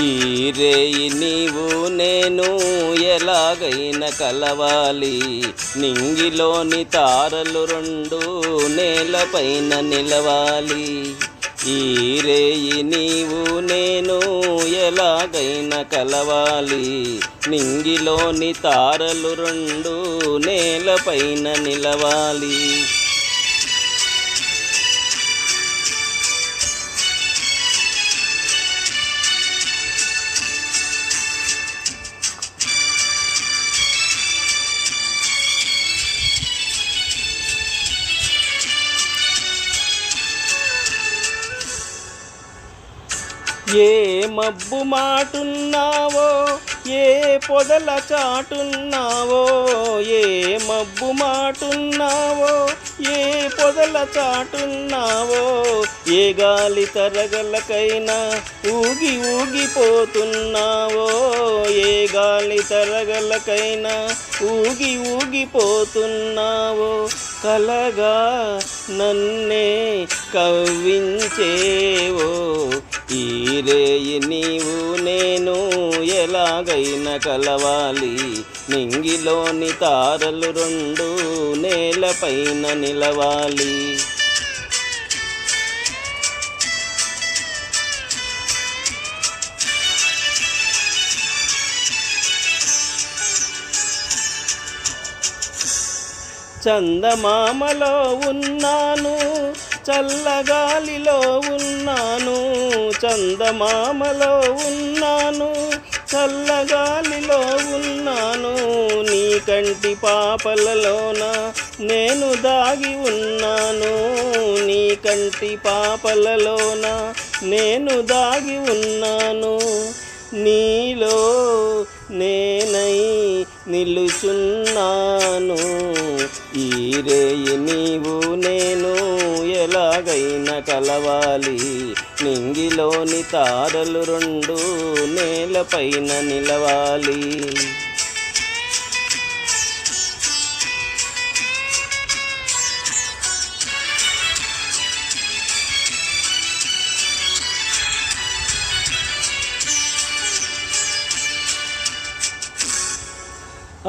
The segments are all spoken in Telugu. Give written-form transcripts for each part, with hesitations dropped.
ఈ రేయి నీవు నేను ఎలాగైనా కలవాలి, నింగిలోని తారలు రెండు నేలపైన నిలవాలి. ఈ రేయి నీవు నేను ఎలాగైనా కలవాలి, నింగిలోని తారలు రెండు నేలపైన నిలవాలి. ఏ మబ్బు మాటున్నావో, ఏ పొదల చాటున్నావో, ఏ మబ్బు మాటున్నావో, ఏ పొదల చాటున్నావో, ఏ గాలి తరగలకైనా ఊగి ఊగిపోతున్నావో, ఏ గాలి తరగలకైనా ఊగి ఊగిపోతున్నావో, కలగా నన్నే కవ్వించేవో. ఈ రేయి నీవు నేను ఎలాగైనా కలవాలి, నింగిలోని తారలు రెండు నేలపైన నిలవాలి. చందమామలో ఉన్నాను, చల్లగాలిలో ఉన్నాను, చందమామలో ఉన్నాను, చల్లగాలిలో ఉన్నాను. నీ కంటి పాపలలోన నేను దాగి ఉన్నాను, నీ కంటి పాపలలోన నేను దాగి ఉన్నాను. నీలో నేనై నిలుచున్నాను. ఈ రేయి నీవు నేను ఎలాగైనా కలవాలి, నింగిలోని తారలు రెండు నేలపైన నిలవాలి.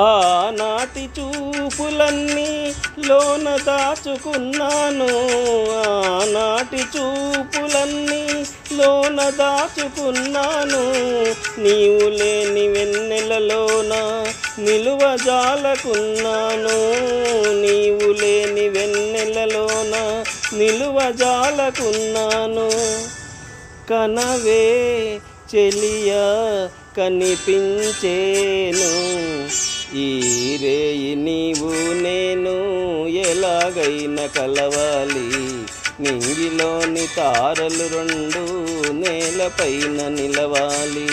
ఆనాటి చూపులన్నీ లోన దాచుకున్నాను, ఆనాటి చూపులన్నీ లోన దాచుకున్నాను. నీవు లేని వెన్నెలలోన నిలువజాలకున్నాను, నీవు లేని వెన్నెలలోన నిలువజాలకున్నాను. కనవే చెలియా కనిపించేను, ఈ రేయి నీవు నేను ఎలాగైనా కలవాలి, నింగిలోని తారలు రెండు నేలపైన నిలవాలి.